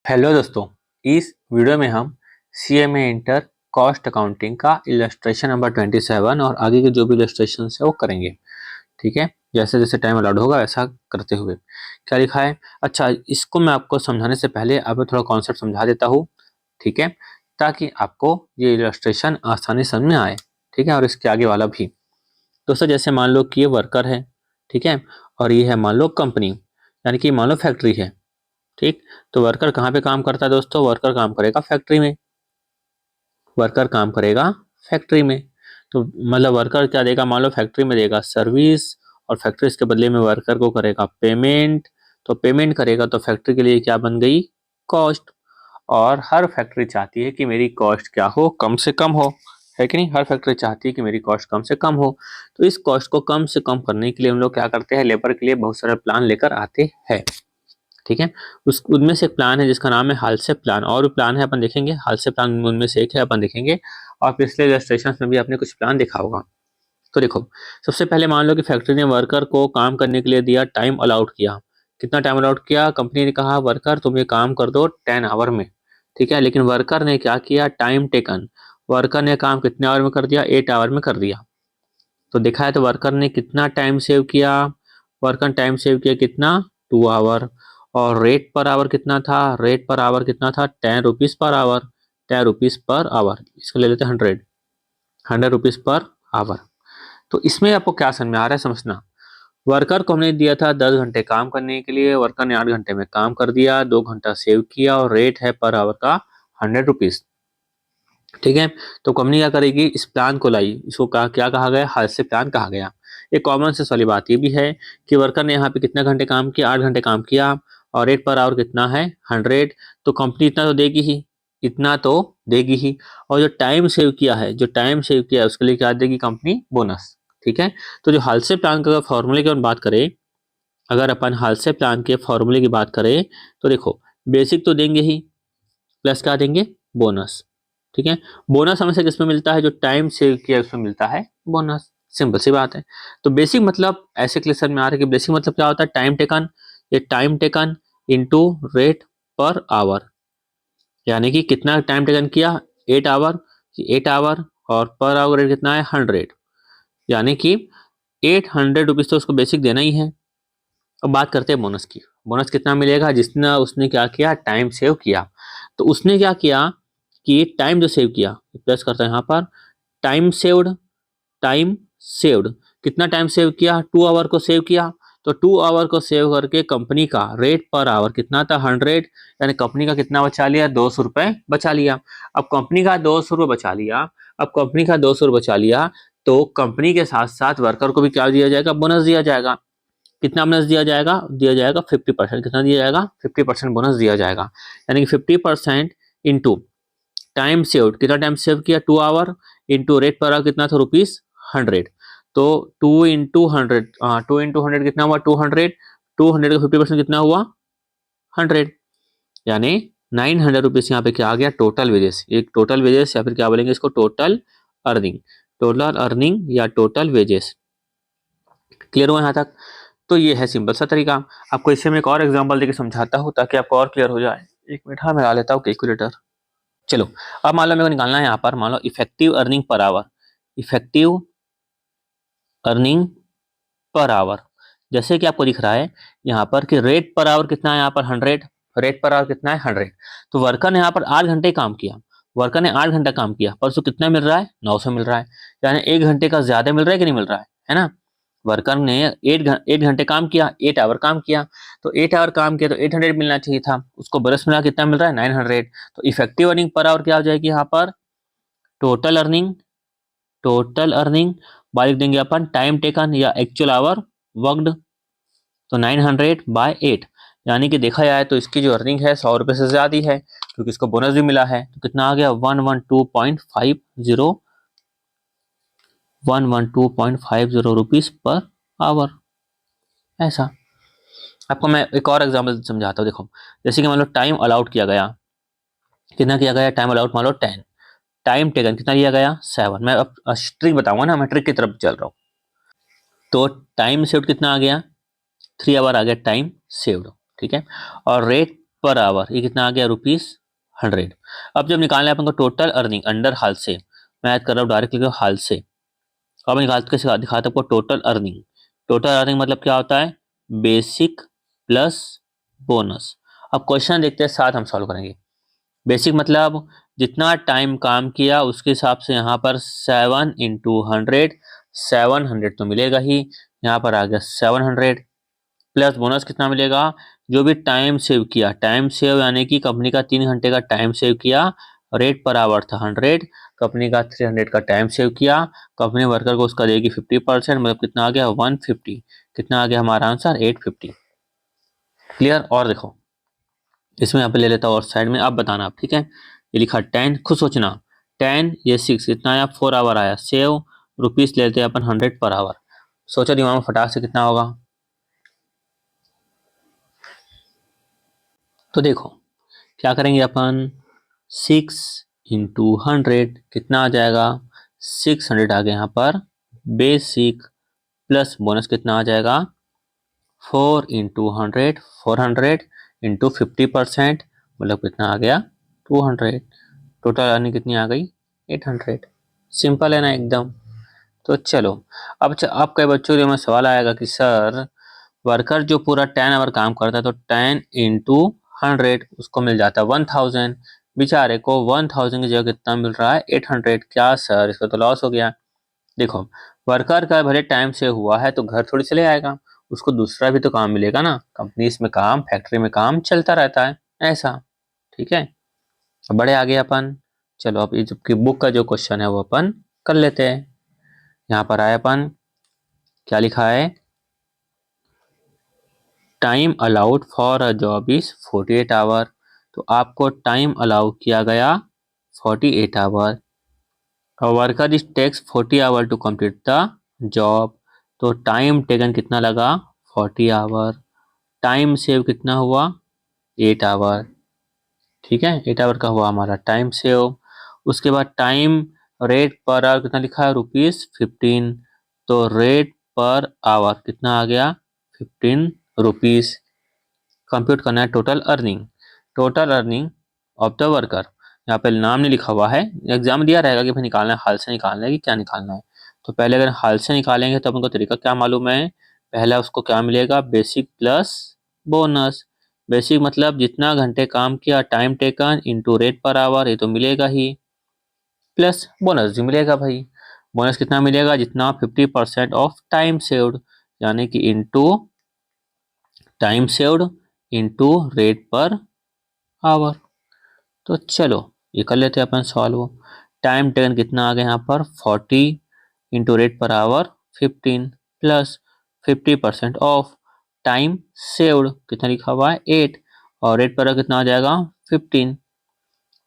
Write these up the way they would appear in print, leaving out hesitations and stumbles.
Hello दोस्तों, इस video में हम CMA इंटर कॉस्ट अकाउंटिंग का इलस्ट्रेशन नंबर 27 और आगे के जो भी इलस्ट्रेशन है वो करेंगे। ठीक है, जैसे जैसे टाइम अलाउड होगा वैसा करते हुए। क्या लिखा है? अच्छा, इसको मैं आपको समझाने से पहले आपको थोड़ा कॉन्सेप्ट समझा देता हूँ। ठीक है, ताकि आपको ये इलस्ट्रेशन आसानी समझ में आए। ठीक है, और इसके आगे वाला भी। दोस्तों, जैसे मान लो कि ये वर्कर है, ठीक है, और ये है मान लो कंपनी, यानी कि मान लो फैक्ट्री है। ठीक, तो वर्कर कहाँ पे काम करता है दोस्तों? वर्कर काम करेगा फैक्ट्री में। वर्कर काम करेगा फैक्ट्री में। तो मतलब वर्कर क्या देगा? मान लो फैक्ट्री में देगा सर्विस, और फैक्ट्री इसके बदले में वर्कर को करेगा पेमेंट। तो पेमेंट करेगा तो फैक्ट्री के लिए क्या बन गई? कॉस्ट। और हर फैक्ट्री चाहती है कि मेरी कॉस्ट क्या हो? कम से कम हो। है कि नहीं? हर फैक्ट्री चाहती है कि मेरी कॉस्ट कम से कम हो। तो इस कॉस्ट को कम से कम करने के लिए हम लोग क्या करते हैं? लेबर के लिए बहुत सारे प्लान लेकर आते हैं। ठीक है, उस उनमें से एक प्लान है जिसका नाम है हालसे प्लान, और भी प्लान है अपन देखेंगे। हालसे प्लान उनमें से एक है, अपन देखेंगे। और पिछले इलस्ट्रेशन में भी आपने कुछ प्लान देखा होगा। तो देखो, सबसे पहले मान लो कि फैक्ट्री ने वर्कर को काम करने के लिए दिया, टाइम अलाउड किया। कितना टाइम अलाउड किया? कंपनी ने कहा वर्कर तुम ये काम कर दो 10 आवर में। ठीक है, लेकिन वर्कर ने क्या किया? Time taken. वर्कर ने काम कितने आवर में कर दिया? 8 आवर में कर दिया। तो देखा है, तो वर्कर ने कितना टाइम सेव किया? वर्कर टाइम सेव किया कितना? 2 आवर। और रेट पर आवर कितना था? रेट पर आवर कितना था? 10 rupees per hour. 10 rupees per hour, इसको ले लेते हैं 100। 100 रुपीज पर आवर। तो इसमें आपको क्या समझ में आ रहा है? समझना। वर्कर को हमने दिया था 10 घंटे काम करने के लिए, वर्कर ने 8 घंटे में काम कर दिया, 2 घंटा सेव किया, और रेट है पर आवर का 100 रुपीज। ठीक है, तो कंपनी क्या करेगी? इस प्लान को लाई, इसको क्या कहा गया? हादसे प्लान कहा गया। एक कॉमन सेंस वाली बात ये भी है कि वर्कर ने यहाँ पे कितने घंटे काम किया? 8 घंटे काम किया, और रेट पर आवर कितना है? 100। तो कंपनी इतना तो देगी ही, इतना तो देगी ही। और जो टाइम सेव किया है, जो टाइम सेव किया है, उसके लिए क्या देगी कंपनी? बोनस। ठीक है, तो जो हादसे प्लान का फॉर्मूले की बात करें, अगर अपन हादसे प्लान के फॉर्मूले की बात करें, तो देखो, बेसिक तो देंगे ही, प्लस क्या देंगे? बोनस। ठीक है, बोनस हमेशा किसमें मिलता है? जो टाइम सेव किया उसमें मिलता है बोनस। सिंपल सी बात है। तो बेसिक मतलब ऐसे क्वेश्चन में आ रहा है कि बेसिक मतलब क्या होता है? Time taken. ये time taken into rate per hour, यानी कि कितना टाइम टेकन किया? 8 आवर। 8 आवर, और पर आवर रेट कितना है? 100। यानी कि 800 रुपीज तो उसको बेसिक देना ही है। अब बात करते हैं बोनस की। बोनस कितना मिलेगा? जितना उसने क्या किया? टाइम सेव किया। तो उसने क्या किया कि टाइम जो सेव किया, प्लस करता है यहाँ पर, टाइम सेव्ड। टाइम सेव्ड, कितना टाइम सेव किया? 2 आवर को सेव किया। तो 2 आवर को सेव करके कंपनी का रेट पर आवर कितना था? 100। यानी कंपनी का कितना बचा लिया? 200 रुपए बचा लिया। अब कंपनी का 200 रुपये बचा लिया। अब कंपनी का 200 रुपये बचा लिया, तो कंपनी के साथ साथ वर्कर को भी क्या दिया जाएगा? बोनस दिया जाएगा। कितना बोनस दिया जाएगा? दिया जाएगा 50%। कितना दिया जाएगा? 50% बोनस दिया जाएगा। यानी कि 50% इंटू टाइम सेव्ड, कितना टाइम सेव किया? 2 hour, into rate per hour कितना था? ₹100। तो 2 इंटू 100, 2 इंटू 100 कितना हुआ? 200। 200 का 50% कितना हुआ? 100। यानी 900 रुपीज यहाँ पे क्या आ गया? Total wages. एक टोटल वेजेस, या फिर क्या बोलेंगे इसको? Total earning. टोटल अर्निंग या टोटल वेजेस। क्लियर हुआ यहाँ तक? तो ये है सिंपल सा तरीका। आपको इससे मैं एक और एग्जांपल देके समझाता हूँ ताकि आपको और क्लियर हो जाए। एक मिनट, हाँ मैं ला लेता हूँ कैलकुलेटर। चलो, अब मान लो मेरे को निकालना है यहाँ पर, मान लो effective earning per hour. Effective earning per hour, जैसे कि आपको दिख रहा है यहाँ पर कि रेट पर आवर कितना है? यहाँ पर 100। रेट पर आवर कितना है? 100। तो वर्कर ने यहाँ पर 8 घंटे काम किया। वर्कर ने 8 घंटा काम किया, पर उसको कितना मिल रहा है? 900 मिल रहा है। यानी 1 घंटे का ज्यादा मिल रहा है कि नहीं मिल रहा है ना? वर्कर ने 8 घंटे काम किया, 8 आवर काम किया। तो 8 आवर काम किया तो 800 मिलना चाहिए था, उसको बरस मिला कितना मिल रहा है? 900। तो इफेक्टिव अर्निंग पर आवर क्या हो जाएगी यहाँ पर? Total earning. Total earning bye लिख देंगे अपन टाइम टेकन या एक्चुअल आवर वर्कड। तो 900/8, यानी कि देखा जाए तो इसकी जो अर्निंग है 100 रुपये से ज्यादा है, क्योंकि इसको बोनस भी मिला है। तो कितना आ गया? 112.50 रुपीज पर आवर। ऐसा। आपको मैं एक और एग्जांपल समझाता हूँ। देखो, जैसे कि मान लो टाइम अलाउड किया गया, कितना किया गया? टाइम अलाउड मान लो 10। टाइम टेकन कितना लिया गया? 7। मैं अब ट्रिक बताऊंगा ना, मैं ट्रिक की तरफ चल रहा हूँ। तो टाइम सेव्ड कितना आ गया? 3 आवर आ गया टाइम सेव्ड। ठीक है, और रेट पर आवर, ये कितना आ गया ₹100। अब जब निकालना है अपन को टोटल अर्निंग अंडर हाल से, मैं ऐड कर रहा हूँ डायरेक्टली हाल से। अब निकाल के दिखाता आपको टोटल अर्निंग। टोटल अर्निंग मतलब क्या होता है, बेसिक प्लस बोनस। अब क्वेश्चन देखते हैं, साथ हम सॉल्व करेंगे। बेसिक मतलब जितना टाइम काम किया उसके हिसाब से यहाँ पर 7 इंटू 100, 700 तो मिलेगा ही, यहाँ पर आ गया 700। प्लस बोनस कितना मिलेगा, जो भी टाइम सेव किया, टाइम सेव यानी कि कंपनी का 3 घंटे का टाइम सेव किया, रेट पर आवर था 100, कंपनी का 300 का टाइम सेव किया, कंपनी वर्कर को उसका देगी 50%, मतलब कितना आ गया 150। कितना आ गया हमारा आंसर 850। क्लियर। और देखो इसमें यहाँ पे ले लेता हूँ और साइड में, आप बताना आप, ठीक है। ये लिखा 10, खुद सोचना, 10 ये 6 कितना आया 4 आवर आया, सेव रुपीस लेते हैं अपन 100 पर आवर। सोचो दिमाग में फटाक से कितना होगा। तो देखो क्या करेंगे अपन, 6 इंटू 100 कितना आ जाएगा 600 आ गया यहाँ पर। बेसिक प्लस बोनस कितना आ जाएगा 4 इंटू 100, 400 इंटू 50%, मतलब कितना आ गया 200। टोटल अर्निंग कितनी आ गई 800। सिंपल है ना एकदम। तो चलो अब कई बच्चों के में सवाल आएगा कि सर वर्कर जो पूरा 10 आवर काम करता है तो 10 इंटू 100 उसको मिल जाता है 1000, बेचारे को 1000 की जगह कितना मिल रहा है 800। क्या सर इसका तो लॉस हो गया। देखो वर्कर का भले टाइम से हुआ है तो घर थोड़ी चले आएगा, उसको दूसरा भी तो काम मिलेगा ना, कंपनीज में काम, फैक्ट्री में काम चलता रहता है ऐसा, ठीक है। अब बड़े आगे अपन, चलो अब इस बुक का जो क्वेश्चन है वो अपन कर लेते हैं। यहाँ पर आए अपन, क्या लिखा है, time allowed for a job is 48 hour. तो आपको टाइम अलाउ किया गया 48 hour. A worker is takes 40 hour to complete the job. तो टाइम टेकन कितना लगा 40 आवर। टाइम सेव कितना हुआ 8 आवर, ठीक है, 8 आवर का हुआ हमारा टाइम सेव। उसके बाद टाइम रेट पर आवर कितना लिखा है ₹15। तो रेट पर आवर कितना आ गया 15 रुपीज। कंप्यूट करना है total earning. Total earning of the worker, यहाँ पे नाम नहीं लिखा हुआ है, एग्जाम दिया रहेगा कि भाई निकालना है हाल से निकालना है कि क्या निकालना है। तो पहले अगर हाल से निकालेंगे तो अपन को तरीका क्या मालूम है, पहला उसको क्या मिलेगा बेसिक प्लस बोनस। बेसिक मतलब जितना घंटे काम किया, time taken into rate per hour, ये तो मिलेगा ही, प्लस बोनस भी मिलेगा भाई। बोनस कितना मिलेगा, जितना 50% ऑफ टाइम सेव्ड, यानी कि into time saved into rate per hour. तो चलो ये कर लेते हैं अपन सॉल्व। टाइम टेकन कितना आ गया यहाँ पर 40 into rate per our 15 plus 50% of time saved कितना लिखा हुआ है 8, और रेट पर कितना आ जाएगा 15।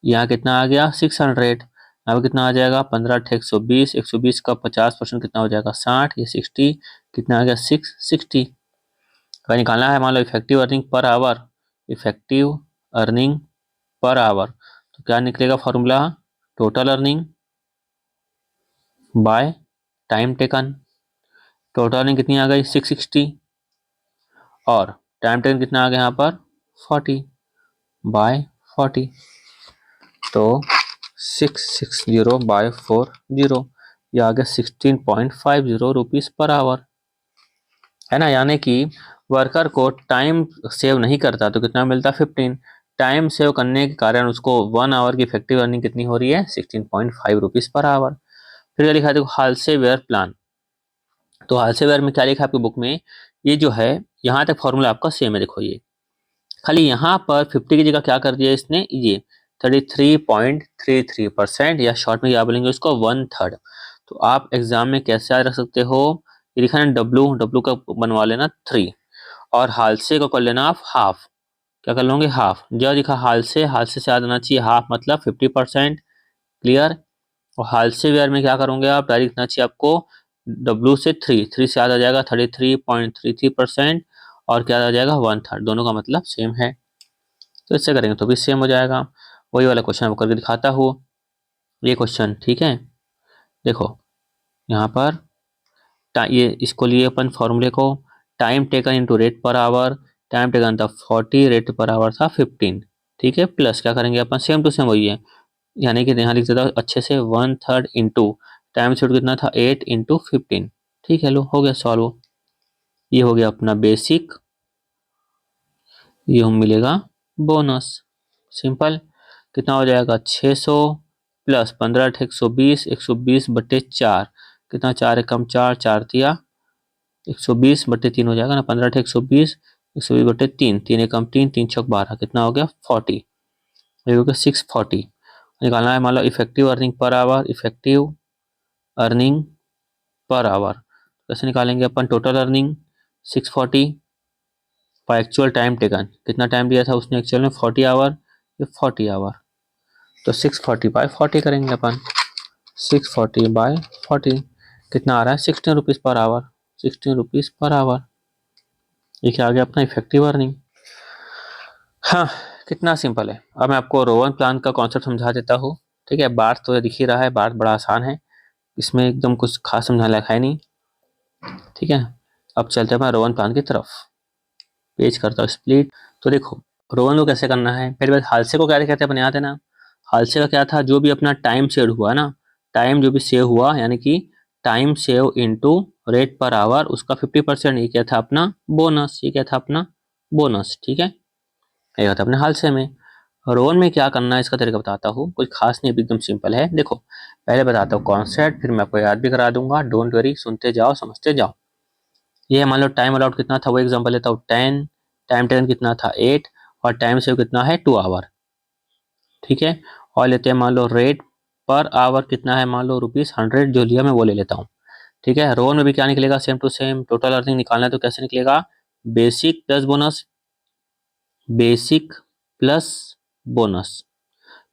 यहाँ कितना आ गया 600। अब कितना आ जाएगा 15 120, 120 का 50% कितना हो जाएगा 60, ये 60 कितना आ गया 660। अगर निकालना है मान लो effective earning per hour, effective earning per hour, तो क्या निकलेगा formula, total earning by time taken. Total earning कितनी आ गई 660, और टाइम टेकन कितना आ गया यहाँ पर 40 बाय 40। तो 660 बाय 40, ये आ गया 16.50 रुपीज पर आवर, है ना। यानी कि वर्कर को टाइम सेव नहीं करता तो कितना मिलता 15, टाइम सेव करने के कारण उसको 1 आवर की इफेक्टिव अर्निंग कितनी हो रही है 16.5 रुपीज पर आवर। फिर क्या लिखा है देखो, हाल से वेयर प्लान। तो हाल से वेयर में क्या लिखा है आपकी बुक में, ये जो है यहाँ तक फॉर्मूला आपका सेम है, देखो ये खाली यहाँ पर 50 की जगह क्या कर दिया इसने, ये 33.33%, या शॉर्ट में क्या बोलेंगे उसको 1/3। तो आप एग्जाम में कैसे याद रख सकते हो, ये लिखा है डब्लू, डब्लू का बनवा लेना 3, और हाल से को कर लेना आप हाफ। क्या कर लोगे हाफ, जो लिखा हाल से याद आना चाहिए हाफ मतलब 50%। क्लियर। और हाल से वेयर में क्या करोगे आप, डायरेक्ट इतना चाहिए आपको डब्लू से 3 से याद आ जाएगा 33.33%, और क्या आ जाएगा 1/3, दोनों का मतलब सेम है। तो इससे करेंगे तो भी सेम हो जाएगा। वही वाला क्वेश्चन आपको करके दिखाता हूँ, ये क्वेश्चन, ठीक है। देखो यहाँ पर ये इसको लिए अपन फॉर्मूले को, time taken into rate per our time taken था 40, रेट पर आवर था 15। ठीक है, प्लस क्या करेंगे अपन, सेम टू सेम वही है, यानी कि यहाँ लिख देता हूँ अच्छे से, 1/3 इंटू टाइम शेड्यूल कितना था 8 इंटू 15। ठीक है, लो हो गया सॉल्व। ये हो गया अपना बेसिक, ये हम मिलेगा बोनस। सिंपल, कितना हो जाएगा 600 प्लस 15 120, 120/4 कितना, 4 एकम 4, 4 दिया 120/3 हो जाएगा ना, 15 120, 120/3, 3 एकम 3, 3 छक 12, कितना हो गया 40, ये हो गया 640। निकालना है मान लो effective earning per hour, effective earning per hour कैसे निकालेंगे अपन, total earning 640 per actual time taken, कितना टाइम दिया था उसने एक्चुअल में 40 आवर, ये 40 आवर, तो 640/40 करेंगे अपन। 640/40 कितना आ रहा है, 16 रुपीज़ पर आवर, 16 रुपीज़ पर आवर। ये क्या आ गया अपना इफेक्टिव अर्निंग। हाँ, कितना सिंपल है। अब मैं आपको रोवन प्लान का कॉन्सेप्ट समझा देता हूँ। ठीक है, बात तो दिख ही रहा है, बात बड़ा आसान है, इसमें एकदम कुछ खास समझाने लायक है नहीं। ठीक है, अब चलते हैं रोवन प्लान की तरफ। पेज करता हूँ स्प्लिट। तो देखो रोवन को कैसे करना है, पहले बात हादसे को क्या कहते हैं अपन, याद है ना, हादसे का क्या था, जो भी अपना टाइम सेव हुआ ना, टाइम जो भी सेव हुआ यानी कि time save into rate per our, उसका 50% ये क्या था अपना बोनस, ये क्या था अपना बोनस। ठीक है, ये होता है अपने हादसे में। रोवन में क्या करना है इसका तरीका बताता हूँ, कुछ खास नहीं, एकदम सिंपल है। देखो पहले बताता हूँ कॉन्सेप्ट, फिर मैं आपको याद भी करा दूंगा, डोंट वरी, सुनते जाओ समझते जाओ। ये मान लो टाइम अलाउड कितना था, वो एग्जांपल लेता हूँ 10, टाइम टेकन कितना था 8, और टाइम सेव कितना है 2 आवर। ठीक है, और लेते हैं मान लो रेट पर आवर कितना है, मान लो ₹100 जो लिया मैं वो ले लेता हूँ। ठीक है, रोन में भी क्या निकलेगा, same to same, total earning निकालना है तो कैसे निकलेगा, basic plus bonus, basic plus bonus.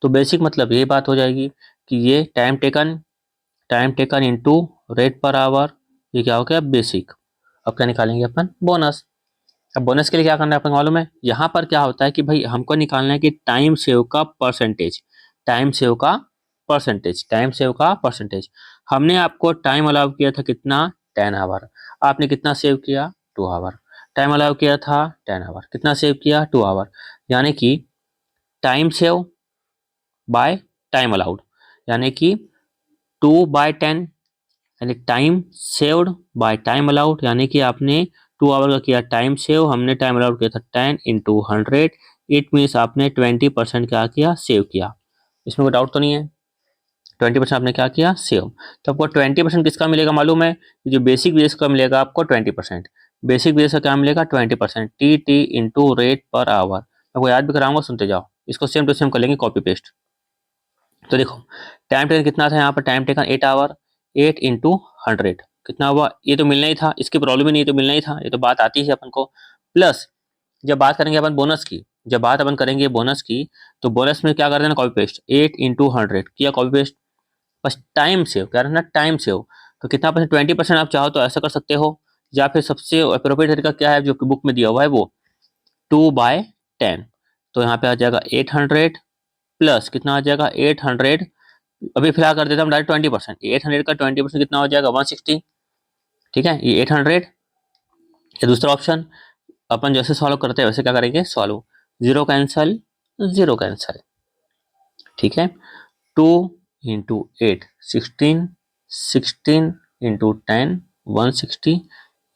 तो बेसिक मतलब ये बात हो जाएगी कि ये time taken into rate per hour, ये क्या हो गया बेसिक। अब क्या निकालेंगे अपन, बोनस। अब बोनस के लिए क्या करना है अपन मालूम है, यहाँ पर क्या होता है कि भाई हमको निकालना है कि टाइम सेव का परसेंटेज, टाइम सेव का परसेंटेज, टाइम सेव का परसेंटेज। हमने आपको टाइम अलाउ किया था कितना, 10 आवर, आपने कितना सेव किया 2 आवर। टाइम अलाउ किया था 10 आवर, कितना सेव किया 2 आवर, यानी कि time save by time allowed, यानी कि 2/10, यानी time saved by time allowed, यानी कि आपने 2 आवर का किया टाइम सेव, हमने टाइम अलाउड किया था 10 × 100, इट मीन्स आपने 20% क्या किया, सेव किया। इसमें कोई डाउट तो नहीं है, 20% आपने क्या किया, सेव। तो आपको 20% किसका मिलेगा मालूम है, जो बेसिक बेस का मिलेगा आपको 20%, बेसिक बेस का क्या मिलेगा 20%, T into rate per our. आपको याद भी कराऊंगा, सुनते जाओ, इसको सेम टू सेम कर लेंगे कॉपी पेस्ट। तो देखो टाइम टेकन कितना था यहाँ पर, टाइम टेकन 8 आवर, 8 × 100 कितना हुआ, ये तो मिलना ही था, इसकी प्रॉब्लम ही नहीं, तो मिलना ही था, ये तो बात आती है अपन को। प्लस जब बात करेंगे अपन बोनस की, जब बात अपन करेंगे बोनस की, तो बोनस में क्या कर देना कॉपी पेस्ट, 8 × 100 किया कॉपी पेस्ट, बस टाइम सेव क्या रखना, टाइम सेव। तो कितना परसेंट, 20% आप चाहो तो ऐसा कर सकते हो, या फिर सबसे अप्रोप्रिएट तरीका क्या है जो बुक में दिया हुआ है वो 2/10। तो यहाँ पे आ जाएगा 800 प्लस कितना आ जाएगा 800, अभी फिलहाल कर देता हूँ डायरेक्ट 20%, 800 का 20% कितना हो जाएगा 160। ठीक है, ये 800, या दूसरा ऑप्शन अपन जैसे सॉल्व करते हैं वैसे क्या करेंगे solve, zero cancel, zero cancel. ठीक है, 2 × 8 16, 16 × 10 160,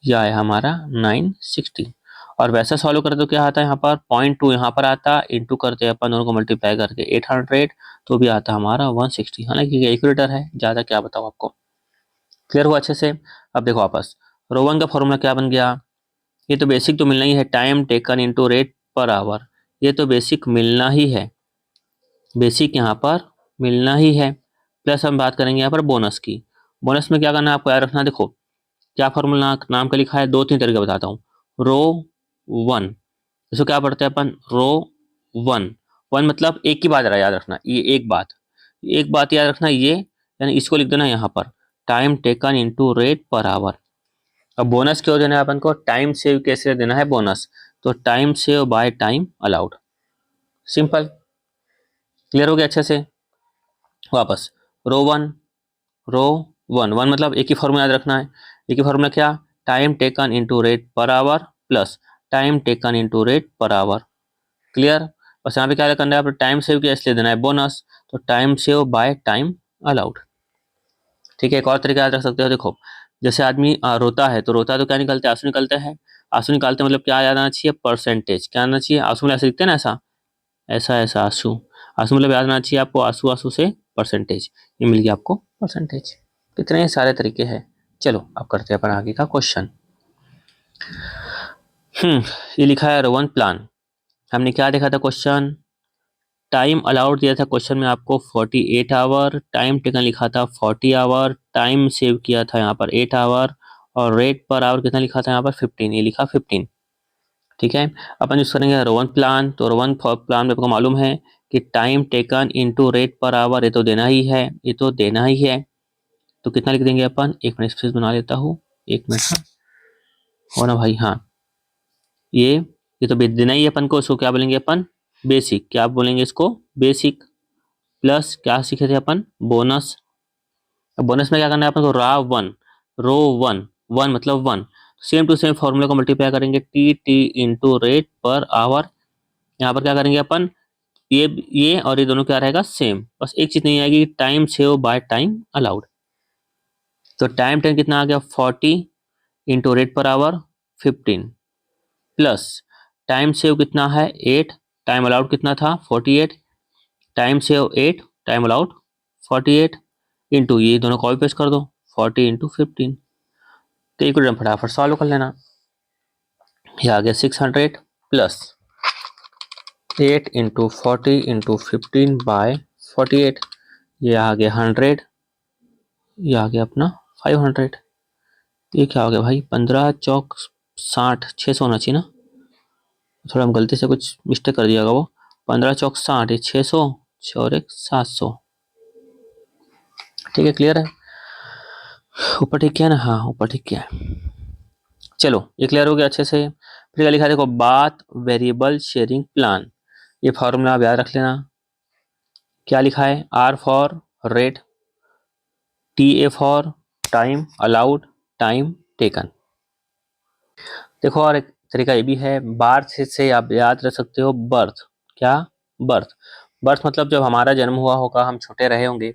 यह है हमारा 960। और वैसा सॉल्व करते तो क्या आता है यहाँ पर 0.2 यहाँ पर आता, इंटू करते हैं अपन दोनों को मल्टीप्लाई करके 800, तो भी आता हमारा 160। हालांकि कैलकुलेटर है, ज़्यादा क्या बताओ आपको, क्लियर हुआ अच्छे से। अब देखो वापस रोवन का फॉर्मूला क्या बन गया, ये तो बेसिक तो मिलना ही है, time taken into rate per hour, ये तो बेसिक मिलना ही है, बेसिक यहाँ पर मिलना ही है। प्लस हम बात करेंगे यहाँ पर बोनस की, बोनस में क्या करना है आपको याद रखना, देखो क्या फॉर्मूला नाम का लिखा है, 2-3 तरीके बताता हूँ। रो 1, इसको क्या पढ़ते हैं अपन, रो 1, 1 मतलब एक ही बात याद रखना, ये एक बात, एक बात याद रखना ये, यानी इसको लिख देना यहाँ पर time taken into rate per our. अब बोनस क्यों देना है अपन को, टाइम सेव कैसे देना है बोनस, तो time save by time allowed, simple, clear हो गया अच्छे से। वापस रो 1, रो 1 मतलब एक ही फॉर्मूला याद रखना है, एक ही फॉर्मूला क्या, time taken into rate per our plus time taken into rate per our. Clear. बस यहाँ पे क्या करना है, टाइम सेव किया इसलिए देना है बोनस, तो time save by time allowed. ठीक है, एक और तरीका याद रख सकते हो, देखो जैसे आदमी रोता है तो रोता है तो क्या निकलते हैं, आंसू निकलते हैं। आंसू निकालते हैं मतलब क्या याद आना चाहिए, परसेंटेज। क्या आना चाहिए, आंसू में ऐसे लिखते हैं ना, ऐसा ऐसा ऐसा आंसू। आंसू मतलब याद आना चाहिए आपको, आंसू आंसू से परसेंटेज, ये मिल गया आपको परसेंटेज। कितने सारे तरीके हैं। चलो अब करते हैं अपन आगे का क्वेश्चन। ये लिखा है रोवन प्लान। हमने क्या देखा था क्वेश्चन, टाइम अलाउड दिया था क्वेश्चन में आपको 48 आवर, टाइम टेकन लिखा था 40 आवर, टाइम सेव किया था यहाँ पर 8 आवर, और रेट पर आवर कितना लिखा था यहाँ पर 15, ये लिखा 15। ठीक है, अपन यूज करेंगे रोवन प्लान। तो रोवन प्लान में आपको मालूम है कि time taken into rate per hour, ये तो देना ही है, ये तो देना ही है। तो कितना लिख देंगे अपन, एक मिनट स्पेस बना लेता हूँ, एक मिनट हो ना भाई। हाँ, ये तो देना ही है अपन को, इसको क्या बोलेंगे अपन, बेसिक। क्या बोलेंगे इसको, बेसिक। प्लस क्या सीखे थे अपन, बोनस। अब बोनस में क्या करना है अपन को, रो वन, वन मतलब वन। सेम टू सेम फॉर्मूले को मल्टीप्लाई करेंगे, T T into rate per our. यहाँ पर क्या करेंगे अपन, ये और ये दोनों क्या रहेगा, सेम। बस एक चीज नहीं आएगी, time save by time allowed. तो टाइम टेन कितना आ गया, 40 into rate per our 15, plus time save कितना है 8, टाइम अलाउड कितना था 48, time save 8, time allowed 48, into ये दोनों कॉपी पेस्ट कर दो, 40 इंटू 15। तो इक्वेशन फटाफट सॉल्व कर लेना। ये आ गया 600 प्लस 8 इंटू 40 इंटू 15 बाय 48, ये आ गया 100, ये आ गया अपना 500। ये क्या हो गया भाई, 15 चौक 60, 600 होना चाहिए ना, थोड़ा हम गलती से कुछ मिस्टेक कर दिया होगा वो। 15 चौक 60, ये 600, 6 और 1 700। ठीक है, क्लियर है, ऊपर ठीक किया ना, हाँ ऊपर ठीक किया। चलो ये क्लियर हो गया अच्छे से। फिर क्या लिखा है, देखो बात वेरिएबल शेयरिंग प्लान, ये फॉर्मूला आप याद रख लेना। क्या लिखा है, R for rate, T A for time allowed, time taken. देखो और एक तरीका ये भी है, बार से आप याद रख सकते हो बर्थ। क्या, बर्थ। बर्थ मतलब जब हमारा जन्म हुआ होगा, हम छोटे रहे होंगे,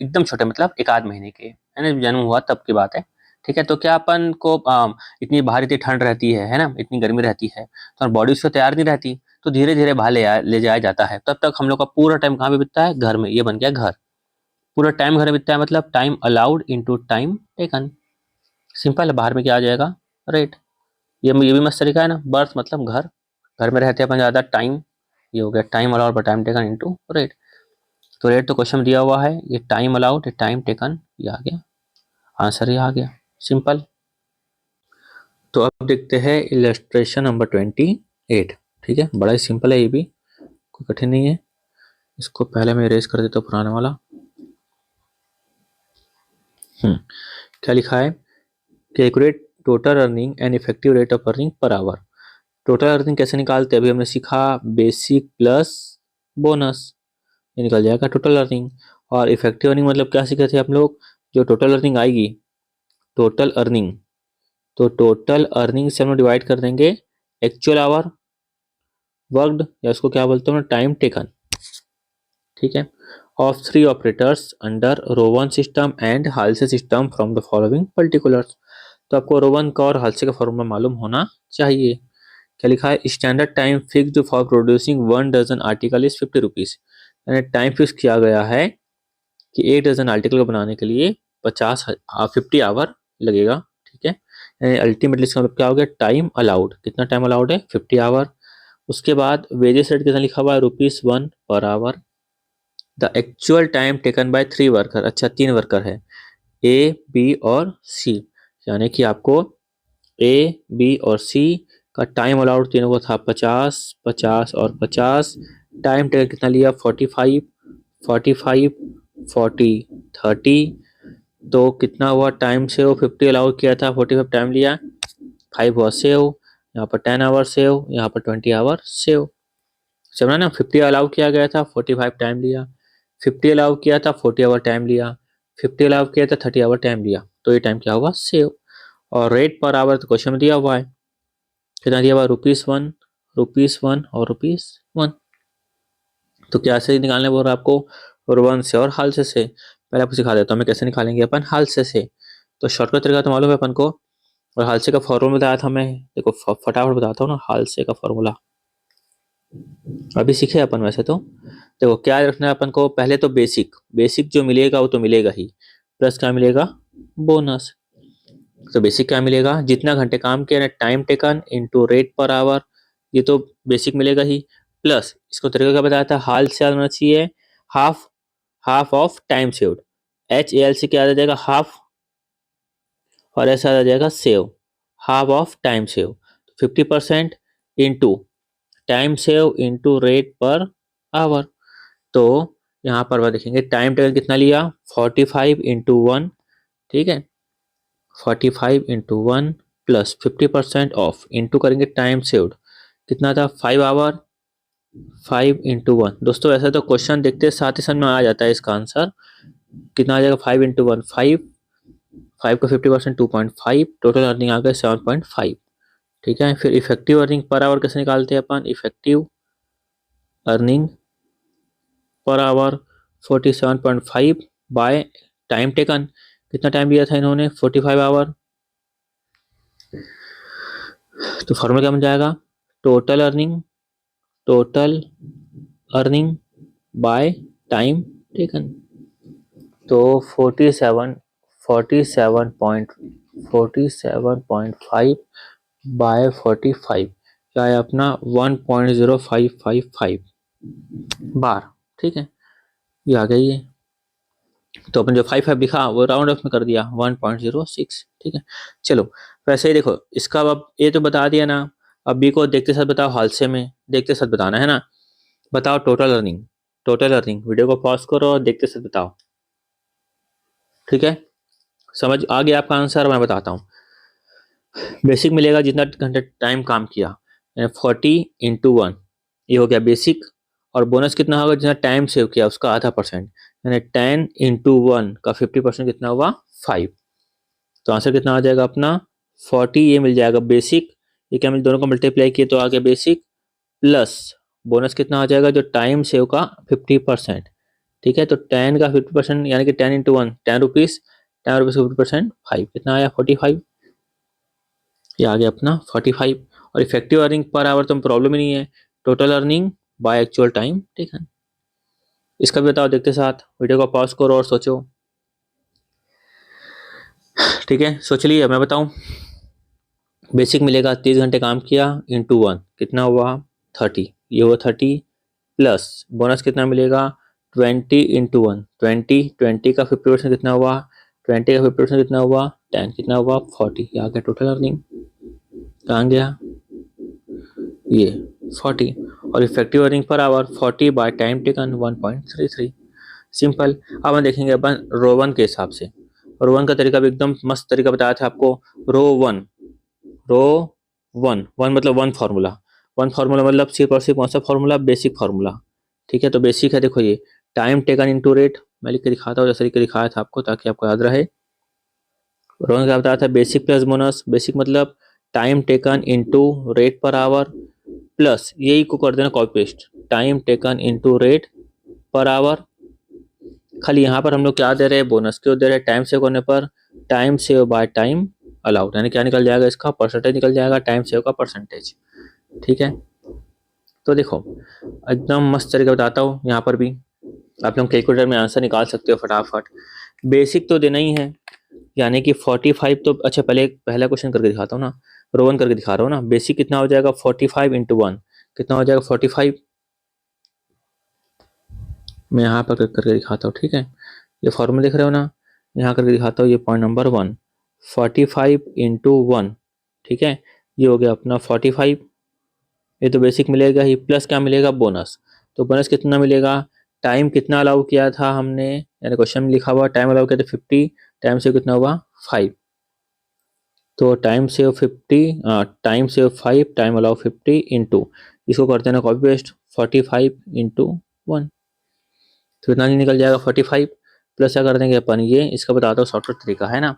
एकदम छोटे मतलब एक आध महीने के, है ना, जन्म हुआ तब की बात है। ठीक है, तो क्या अपन को इतनी बाहर इतनी ठंड रहती है ना, इतनी गर्मी रहती है, तो बॉडी उससे तैयार नहीं रहती, तो धीरे धीरे बाहर ले जाया जाता है। तब तक हम लोग का पूरा टाइम कहाँ पे बीतता है, घर में। ये बन गया घर, पूरा टाइम घर में बीतता है, मतलब time allowed into time taken. Simple है, बाहर में क्या आ जाएगा, रेट। ये भी मस्त तरीका है ना, बर्थ मतलब घर, घर में रहते हैं अपन ज़्यादा टाइम, ये हो गया टाइम अलाउड पर टाइम टेकन इंटू रेट। तो रेट तो क्वेश्चन दिया हुआ है, ये टाइम अलाउड, ये टाइम टेकन, ये आ गया आंसर, ये आ गया सिंपल। तो अब देखते हैं इलस्ट्रेशन नंबर 28। ठीक है, बड़ा ही सिंपल है, ये भी कोई कठिन नहीं है। इसको पहले मैं इरेज कर देता हूँ पुराने वाला। क्या लिखा है, calculate total earning and effective rate of earning per our. Total earning कैसे निकालते हैं, अभी हमने सीखा, बेसिक प्लस बोनस, ये निकल जाएगा टोटल अर्निंग। और इफेक्टिव अर्निंग मतलब क्या सीखे थे हम लोग, जो टोटल अर्निंग आएगी, टोटल अर्निंग, तो टोटल अर्निंग से हम डिवाइड कर देंगे एक्चुअल आवर वर्कड, या उसको क्या बोलते हैं टाइम टेकन। ठीक है, of 3 operators under Rowan system and Halsey system from the following particulars. तो आपको रोवन का और हालसे का फॉर्मूला मालूम होना चाहिए। क्या लिखा है, standard time fixed for producing 1 dozen article is 50 rupees. यानी टाइम फिक्स किया गया है कि 1 डजन आर्टिकल को बनाने के लिए 50 आवर लगेगा। ठीक है, यानी अल्टीमेटली इसका मतलब क्या हो गया, टाइम अलाउड, कितना टाइम अलाउड है 50 आवर। उसके बाद वेजेस रेट कितना लिखा हुआ है, ₹1 per hour. The actual time taken by 3 worker, अच्छा 3 वर्कर है, ए बी और सी, यानी कि आपको ए बी और सी का टाइम अलाउड तीनों को था 50, 50 और 50। टाइम टेकन कितना लिया, 45, 45, 40, 30। तो कितना हुआ, टाइम सेव 50 अलाउ किया था, 45 टाइम लिया, 5 हुआ सेव, यहाँ पर 10 आवर सेव, यहाँ पर 20 आवर सेव। समझा ना, 50 अलाउ किया गया था, 45 टाइम लिया, 50 अलाउ किया था, 40 आवर टाइम लिया, 50 अलाउ किया था, 30 आवर टाइम लिया, तो ये टाइम क्या होगा, सेव। और रेट पर आवर तो क्वेश्चन में दिया हुआ है, कितना दिया हुआ, ₹1, ₹1 और ₹1। तो क्या से निकालने बोल रहा है आपको, रोवन से और हाल से। पहले आपको सिखा देता हूँ मैं कैसे निकालेंगे अपन हाल से। तो शॉर्टकट तरीका तो मालूम है अपन को, और हाल से का फॉर्मूला बताया था मैं। देखो फटाफट बताता हूँ ना हाल से का फॉर्मूला, अभी सीखे अपन वैसे तो। देखो क्या रखना है अपन को, पहले तो बेसिक बेसिक जो मिलेगा वो तो मिलेगा ही, प्लस क्या मिलेगा, बोनस। तो बेसिक क्या मिलेगा, जितना घंटे काम किया ना, time taken into rate per hour, ये तो बेसिक मिलेगा ही। प्लस इसको तरीका क्या बताया था, हाल से होना चाहिए half, half of time saved. HAL से क्या आ जाएगा, हाफ, और ऐसा आ जाएगा save, half of time save. 50% into time save into rate per hour. तो यहाँ पर वह देखेंगे टाइम टेबल कितना लिया, 45 × 1, ठीक है, 45 × 1 प्लस 50% ऑफ इंटू करेंगे टाइम सेव्ड, कितना था 5 आवर, 5 × 1। दोस्तों ऐसा तो क्वेश्चन देखते साथ ही समझ में आ जाता है इसका आंसर, कितना आ जाएगा 5 × 1 5, 5 का 50% 2.5, टोटल अर्निंग आ गया 7.5। ठीक है, फिर इफेक्टिव अर्निंग पर आवर कैसे निकालते हैं अपन, effective earning per hour 47.5 by time taken, कितना टाइम दिया था इन्होंने 45 आवर। तो फॉर्मूला क्या बन जाएगा, total earning, total earning by time taken. तो 47.5 बाय 45 क्या है अपना 1.0555 बार। ठीक है, ये आ गई है। तो अपन जो 55 लिखा वो राउंड ऑफ में कर दिया 1.06। ठीक है, चलो वैसे ही देखो इसका अब ये तो बता दिया ना, अब बी को देखते साथ बताओ, हादसे में देखते साथ बताना है ना। बताओ total earning, total earning, video को पॉज करो और देखते साथ बताओ। ठीक है, समझ आ गया आपका आंसर, मैं बताता हूँ। बेसिक मिलेगा जितना घंटे टाइम काम किया, 40 × 1, ये हो गया बेसिक। और बोनस कितना होगा, जितना टाइम सेव किया उसका आधा परसेंट, यानी 10 × 1 का 50% कितना हुआ 5। तो आंसर कितना आ जाएगा अपना 40, ये मिल जाएगा बेसिक, ये क्या मिल, दोनों को मल्टीप्लाई किए तो आ गया बेसिक, प्लस बोनस कितना आ जाएगा जो टाइम सेव का 50%। ठीक है, तो 10 का 50% यानी कि 10 × 1 ₹10, 10 का 50% 5, कितना आया 45, ये आ गया अपना 45। और इफेक्टिव अर्निंग पर आवर तो प्रॉब्लम ही नहीं है, total earning by actual time taken. इसका भी बताओ देखते साथ, वीडियो को पॉज करो और सोचो। ठीक है, सोच लिया, मैं बताऊं। बेसिक मिलेगा 30 घंटे काम किया इंटू 1, कितना हुआ 30, ये हुआ 30, प्लस बोनस कितना मिलेगा 20 × 1, 20 का 50% कितना हुआ, 20 का 50% कितना हुआ 10, कितना हुआ 40, ये आ गया टोटल अर्निंग, कहाँ गया ये 40। और effective earning per our 40 bye time taken 1.33। Simple. अब हम देखेंगे अपन रो 1 के हिसाब से, रो 1 का तरीका भी एकदम मस्त तरीका बताया था आपको। रो 1, रो 1, 1 मतलब वन फार्मूला, वन फार्मूला मतलब सिर्फ और सिर्फ कौन सा फार्मूला, बेसिक फार्मूला। ठीक है, तो बेसिक है, देखो ये टाइम टेकन इनटू रेट, मैं लिख के दिखाता हूँ जैसे लिख के दिखाया था आपको ताकि आपको याद रहे। रो 1 क्या बताया था, बेसिक प्लस बोनस, बेसिक मतलब time taken into rate per our, plus यही को कर देना copy paste, time taken into rate per our. खाली यहाँ पर हम लोग क्या दे रहे हैं, बोनस क्यों दे रहे हैं, टाइम सेव करने पर time save by time allowed, यानी क्या निकल जाएगा इसका परसेंटेज निकल जाएगा, टाइम सेव का परसेंटेज। ठीक है, तो देखो एकदम मस्त तरीके बताता हूँ, यहाँ पर भी आप लोग कैलकुलेटर में आंसर निकाल सकते हो फटाफट। बेसिक तो देना ही है, यानी कि 45 तो अच्छा पहले पहला क्वेश्चन करके दिखाता हूँ ना, रो 1 करके दिखा रहा हूँ ना। बेसिक कितना हो जाएगा 45 × 1, कितना हो जाएगा 45, मैं यहाँ पर करके दिखाता हूँ। ठीक है, ये फॉर्मूला देख रहे हो ना, यहाँ करके दिखाता हूँ, ये पॉइंट नंबर 1, 45 × 1। ठीक है, ये हो गया अपना 45, ये तो बेसिक मिलेगा ही, प्लस क्या मिलेगा बोनस। तो बोनस कितना मिलेगा, टाइम कितना अलाउ किया था हमने, यानी क्वेश्चन में लिखा हुआ टाइम अलाउ किया था 50, टाइम से कितना हुआ 5, तो time save 50, time save 5, time allow 50 into, इसको करते हैं ना कॉपी पेस्ट 45 × 1, तो कितना निकल जाएगा 45, प्लस क्या कर देंगे अपन, ये इसका बताता हूँ शॉर्टकट तरीका है ना।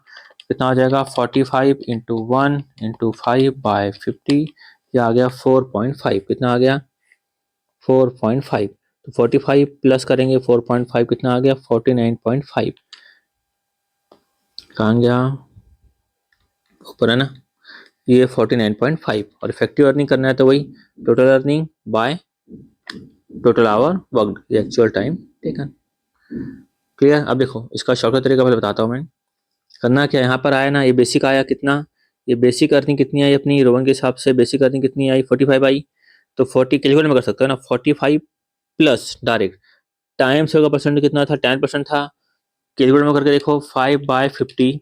कितना हो जाएगा 45 इंटू 1 इंटू 5/50, ये आ गया 4.5। कितना आ गया 4.5। तो 45 प्लस करेंगे 4.5 कितना आ गया 49.5। कहाँ गया, ऊपर है ना, ये 49.5। और इफेक्टिव अर्निंग करना है तो वही total earning by total hour worked, actual time taken. Clear. अब देखो इसका शॉर्टकट तरीका पहले बताता हूँ मैं। करना क्या, यहाँ पर आया ना, ये बेसिक आया कितना, ये बेसिक अर्निंग कितनी आई अपनी रोवन के हिसाब से, बेसिक अर्निंग कितनी आई 45 आई। तो 40 कैलकुलेट में कर सकते हो ना, 45 प्लस डायरेक्ट टाइम से होगा परसेंट कितना था 10% था। कैलकुलेट में करके देखो 5/50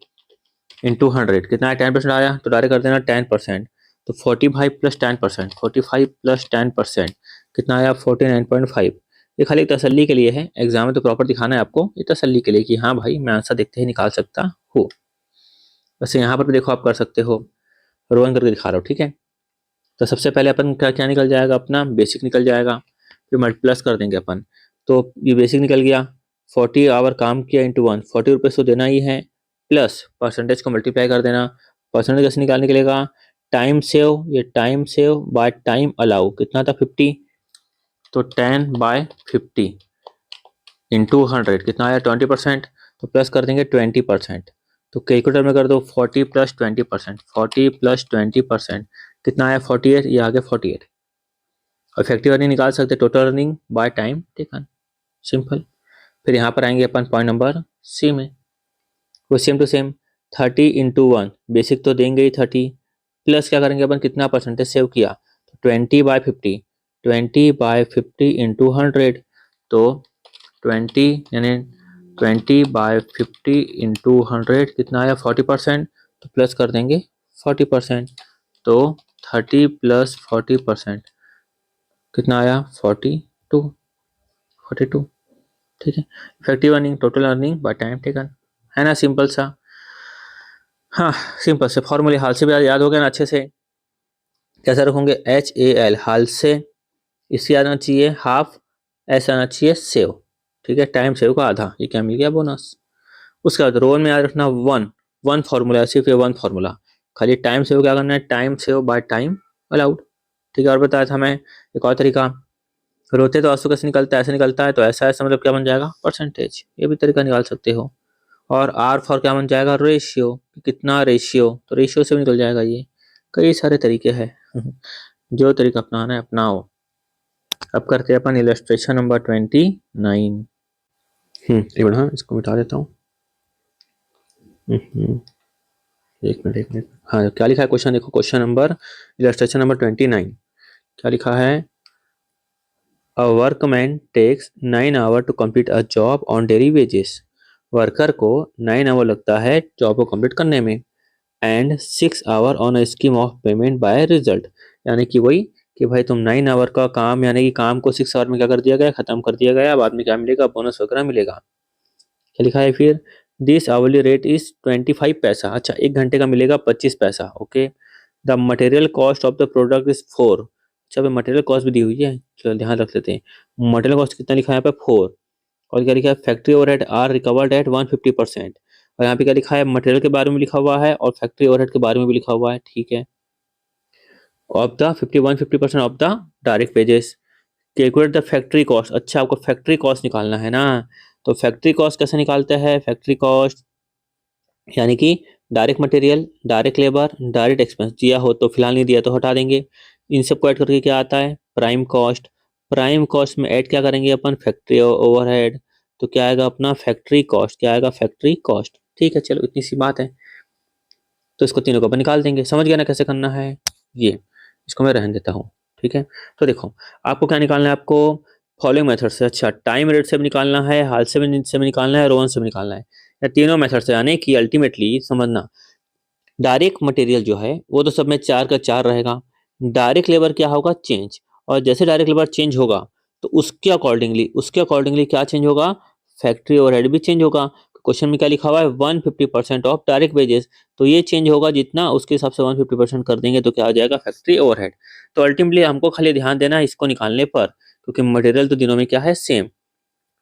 इंटू 100 कितना है 10% आया, तो डायरेक्ट कर देना 10%। तो 45 प्लस 10%, 45 प्लस 10% कितना आया 49.5। ये खाली तसल्ली के लिए है, एग्जाम में तो प्रॉपर दिखाना है आपको, ये तसल्ली के लिए कि हाँ भाई मैं आंसर देखते ही निकाल सकता हूँ। वैसे यहाँ पर भी देखो आप कर सकते हो, रोवन करके दिखा रहा हूँ, ठीक है। तो सबसे पहले अपन क्या क्या निकल जाएगा, अपना बेसिक निकल जाएगा, फिर मल्टी प्लस कर देंगे अपन। तो ये बेसिक निकल गया, 40 आवर काम किया इंटू 1, 40 रुपये तो देना ही है, प्लस परसेंटेज को मल्टीप्लाई कर देना। परसेंटेज कैसे निकालने के लिए, टाइम सेव, ये time save by time allow कितना था 50, तो 10/50 इंटू 100 कितना आया 20%। तो प्लस कर देंगे 20%। तो कैलकुलेटर में कर दो 40 प्लस 20%, 40 प्लस 20% कितना आया 48, ये आ गया 48। इफेक्टिव अर्निंग निकाल सकते total earning by time taken, simple. फिर यहाँ पर आएंगे अपन पॉइंट नंबर सी में, वो same to same 30 into 1, basic तो देंगे ही 30, प्लस क्या करेंगे अपन कितना परसेंटेज सेव किया, तो 20/50, 20/50 इंटू 100, तो 20 यानी 20/50 इंटू 100 कितना आया 40%। तो प्लस कर देंगे 40%। तो 30 प्लस 40% कितना आया 42, 42, ठीक है। Effective earning total earning by time taken, है ना सिंपल सा। हाँ सिंपल से फॉर्मूले हाल से भी याद हो गया ना अच्छे से। कैसे रखोगे, HAL हाल से, इससे आना चाहिए हाफ, ऐसा आना चाहिए सेव, ठीक है। टाइम सेव का आधा, ये क्या मिल गया बोनस। उसके बाद रोल में याद रखना वन, वन फार्मूला, सिर्फ ये वन फार्मूला। खाली टाइम सेव क्या करना है, time save by time allowed, ठीक है। और बताया था मैं एक और तरीका, रोते तो आंसू कैसे निकलता है, ऐसे निकलता है, तो ऐसा ऐसा मतलब क्या बन जाएगा परसेंटेज, ये भी तरीका निकाल सकते हो। और आर फॉर क्या बन जाएगा रेशियो, कितना रेशियो, तो रेशियो से भी निकल जाएगा ये। कई सारे तरीके हैं जो तरीका अपनाना है अपनाओ। अब करते हैं अपन इलस्ट्रेशन नंबर 29। एक मिनट, हाँ इसको मिटा देता हूँ। एक मिनट, हाँ क्या लिखा है क्वेश्चन देखो, क्वेश्चन नंबर इलस्ट्रेशन नंबर 29 क्या लिखा है, a workman takes 9 hour to complete a job on daily wages. Worker को 9 आवर लगता है जॉब को कंप्लीट करने में, and 6 hour on a scheme of payment by result. यानी कि वही कि भाई तुम 9 आवर का काम, यानी कि काम को 6 आवर में क्या कर दिया गया, खत्म कर दिया गया, बाद में क्या मिलेगा बोनस वगैरह मिलेगा। क्या लिखा है फिर, दिस आवरली रेट इज 25 पैसा, अच्छा 1 घंटे का मिलेगा 25 पैसा, okay. The material cost of the product is 4, अच्छा भाई मटेरियल कॉस्ट भी दी हुई है, चलो ध्यान रख लेते हैं। मटेरियल कॉस्ट कितना लिखा है यहाँ पे 4, और क्या लिखा है factory overhead are recovered at 150%। और यहाँ पे क्या लिखा है, मटेरियल के बारे में लिखा हुआ है और फैक्ट्री ओवरहेड के बारे में भी लिखा हुआ है, ठीक है। Of the 50% of the direct pages, calculate the factory cost, अच्छा आपको फैक्ट्री कॉस्ट निकालना है ना। तो फैक्ट्री कॉस्ट कैसे निकालते हैं, फैक्ट्री कॉस्ट यानी कि direct material, direct labour, direct expense, दिया हो तो फिलहाल, नहीं दिया तो हटा देंगे। इन सबको ऐड करके क्या आता है प्राइम कॉस्ट। प्राइम कॉस्ट में ऐड क्या करेंगे अपन, फैक्ट्री ओवरहेड, तो क्या आएगा अपना फैक्ट्री कॉस्ट, क्या आएगा फैक्ट्री कॉस्ट, ठीक है। चलो इतनी सी बात है, तो इसको तीनों को अपन निकाल देंगे, समझ गया ना कैसे करना है ये। इसको मैं रहने देता हूँ, ठीक है। तो देखो आपको क्या निकालना है, आपको फॉलोइंग मेथड से, अच्छा टाइम रेट से भी निकालना है, हाल से भी निकालना है, रोवन से भी निकालना है, या तीनों मेथड से। यानी कि अल्टीमेटली समझना, डायरेक्ट मटेरियल जो है वो तो सब में 4 का 4 रहेगा, डायरेक्ट लेबर क्या होगा चेंज, और जैसे डायरेक्ट लेबर चेंज होगा तो उसके अकॉर्डिंगली क्या चेंज होगा, फैक्ट्री ओवरहेड भी चेंज होगा। क्वेश्चन में क्या लिखा हुआ है 150% ऑफ डायरेक्ट वेजेस, तो ये चेंज होगा जितना उसके हिसाब से 150% कर देंगे तो क्या आ जाएगा फैक्ट्री ओवरहेड। तो अल्टीमेटली हमको खाली ध्यान देना है इसको निकालने पर, क्योंकि मटेरियल तो दिनों में क्या है सेम।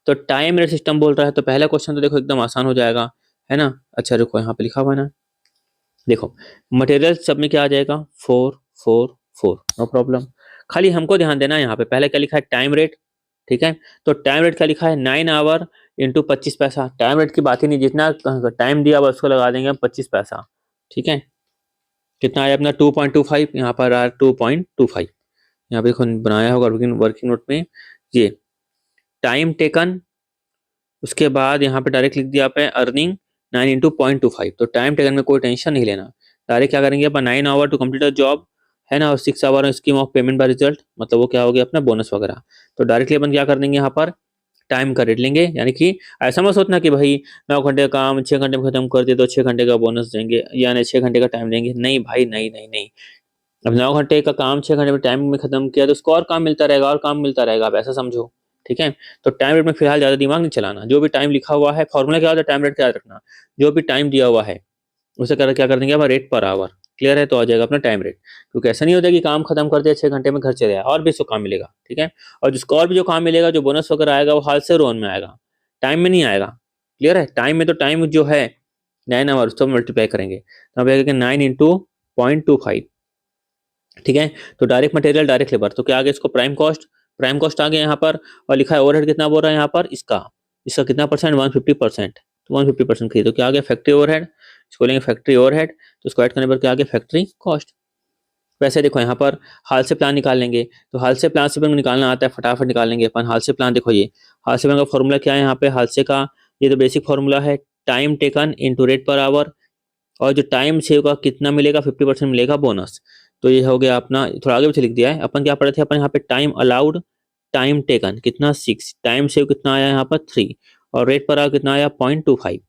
तो टाइम रेट सिस्टम बोल रहा है, तो पहला क्वेश्चन तो देखो एकदम आसान हो जाएगा, है ना। अच्छा रुको, यहाँ पे लिखा हुआ है ना, देखो मटेरियल सब में क्या आ जाएगा, 4 4 4, नो प्रॉब्लम। खाली हमको ध्यान देना है यहाँ पे पहले क्या लिखा है, टाइम रेट, ठीक है। तो टाइम रेट क्या लिखा है, 9 आवर इंटू 25 पैसा। टाइम रेट की बात ही नहीं, जितना टाइम दिया हुआ उसको लगा देंगे हम 25 पैसा, ठीक है। कितना आया अपना 2.25, यहाँ पर आ 2.25। यहाँ पे देखो बनाया होगा वर्किंग वर्किंग नोट में, ये टाइम टेकन, उसके बाद यहाँ पे डायरेक्ट लिख दिया आप अर्निंग 9 इंटू 0.25। तो टाइम टेकन में कोई टेंशन नहीं लेना, डायरेक्ट क्या करेंगे अपन 9 hour to complete a job, है ना, और 6 hour scheme of payment by result, मतलब वो क्या हो गया अपना बोनस वगैरह। तो डायरेक्टली अपन क्या कर देंगे यहाँ पर टाइम का रेट लेंगे, यानी कि ऐसा मत सोचना कि भाई 9 घंटे का काम 6 घंटे में खत्म कर दिए तो 6 घंटे का बोनस देंगे, यानी 6 घंटे का टाइम देंगे, नहीं भाई, नहीं नहीं नहीं। अब 9 घंटे का काम 6 घंटे में टाइम में खत्म किया तो उसको और काम मिलता रहेगा, और काम मिलता रहेगा, आप ऐसा समझो, ठीक है। तो टाइम रेट में फिलहाल ज्यादा दिमाग नहीं चलाना, जो भी टाइम लिखा हुआ है फॉर्मूला क्या होता है टाइम रेट का याद रखना, जो भी टाइम दिया हुआ है उसे क्या कर देंगे अब रेट पर आवर, क्लियर है, तो आ जाएगा अपना टाइम रेट। क्योंकि ऐसा नहीं होता कि काम खत्म कर दिया 6 घंटे में घर चले आया, और भी इसको काम मिलेगा, ठीक है। और जिसको और भी जो काम मिलेगा, जो बोनस वगैरह आएगा, वो हाल से रोन में आएगा, टाइम में नहीं आएगा, क्लियर है। टाइम में तो टाइम जो है 9 आवर उसको मल्टीप्लाई करेंगे, तो अब आएगा 9 इंटू 0.25, ठीक है। तो डायरेक्ट मटेरियल डायरेक्ट लेबर, तो क्या आ गया इसको प्राइम कॉस्ट, प्राइम कॉस्ट आ गया यहाँ पर। और लिखा है ओवरहेड कितना बोल रहा है यहाँ पर, इसका इसका कितना परसेंट, 150%। तो 150% की, तो क्या आ गया फैक्ट्री ओवरहेड, इसको लेंगे फैक्ट्री ओवरहेड, तो इसको ऐड करने पर क्या आ गया फैक्ट्री कॉस्ट। वैसे देखो यहाँ पर हाल से प्लान निकाल लेंगे, तो हाल से प्लान से भी निकालना आता है, फटाफट निकाल लेंगे अपन हाल से प्लान। देखो ये हाल से प्लान का फॉर्मूला क्या है यहाँ पे, हाल से का ये तो बेसिक फॉर्मूला है, time taken into rate per our, और जो टाइम सेव का कितना मिलेगा 50% मिलेगा बोनस। तो ये हो गया अपना, थोड़ा आगे पीछे लिख दिया है, अपन क्या पढ़े थे अपन यहाँ पे टाइम अलाउड, टाइम टेकन कितना 6, टाइम सेव कितना आया यहाँ पर 3, और रेट पर आया कितना आया 0.25,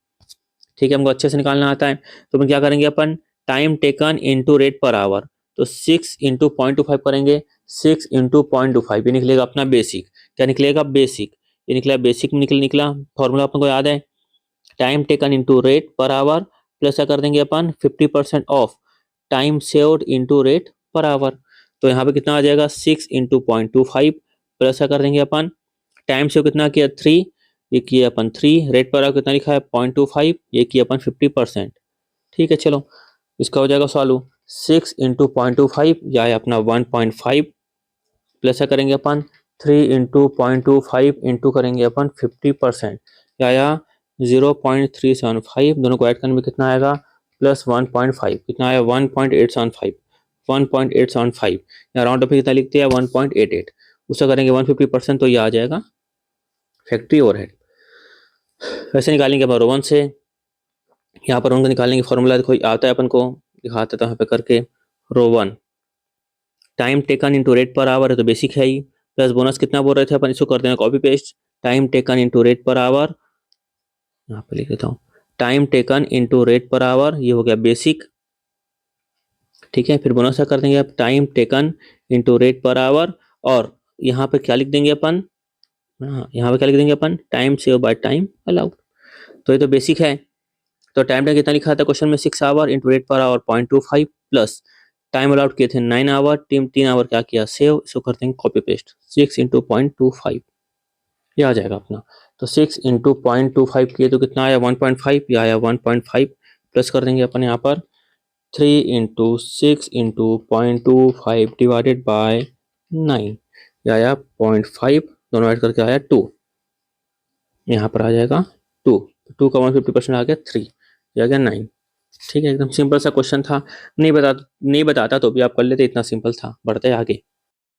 ठीक है। हमको अच्छे से निकालना आता है, तो अपन क्या करेंगे अपन time taken into rate per hour, तो 6 इंटू 0.25 करेंगे, 6 इंटू 0.25, ये निकलेगा अपना बेसिक, क्या निकलेगा बेसिक, ये निकला बेसिक में निकला फॉर्मूला अपन को याद है, time taken into rate per our plus क्या कर देंगे अपन 50% of time saved into rate per hour. तो यहाँ पे कितना आ जाएगा 6 इंटू 0.25 प्लस क्या कर देंगे अपन टाइम सेव कितना किया 3, ये किया अपन 3, रेट पर आवर कितना लिखा है 0.25, ये किया अपन 50%, ठीक है। चलो इसका हो जाएगा सॉल्व, 6 इंटू 0.25 या अपना 1.5 प्लस क्या करेंगे अपन 3 इंटू 0.25 इंटू करेंगे अपन 50%, या 0.375, दोनों को ऐड करने में कितना आएगा प्लस 1.5, कितना आया 1.875, 1.875, या राउंड ऑफ कितना लिखते हैं 1.88, उसका करेंगे 150%, तो ये आ जाएगा फैक्ट्री ओवरहेड। वैसे निकालेंगे अपन रो 1 से, यहाँ पर उनको निकालने की फॉर्मूला देखो आता है अपन को, दिखाते तो यहाँ पे करके, रो 1 time taken into rate per our है तो बेसिक है ही, प्लस बोनस कितना बोल रहे थे अपन, इसको कर देना copy paste, time taken into rate per our, यहाँ पे लिख देता हूँ time taken into rate per hour, ये हो गया बेसिक, ठीक है। फिर बोनस क्या कर देंगे अब time taken into rate per our, और यहाँ पे क्या लिख देंगे अपन, हाँ यहाँ पे क्या लिख देंगे अपन time save by time allowed, तो ये तो बेसिक है। तो टाइम टेकन कितना लिखा था क्वेश्चन में 6 our into rate per our 0.25 plus time allowed किए थे 9 आवर, 3 आवर क्या किया सेव, इसको करते हैं कॉपी पेस्ट 6 इंटू 0.25, ये आ जाएगा अपना। तो 6 इंटू 0.25 किए तो कितना आया 1.5, या आया 1.5 प्लस कर देंगे अपन यहाँ पर 3 इंटू 6 इंटू 0.25 डिवाइडेड बाय 9, या आया 0.5, दोनों ऐड करके आया 2, यहाँ पर आ जाएगा 2, 2 का 150% आ गया 3, ये आ गया 9, ठीक है। एकदम सिंपल सा क्वेश्चन था, नहीं बताता तो भी आप कर लेते, इतना सिंपल था। बढ़ते आगे,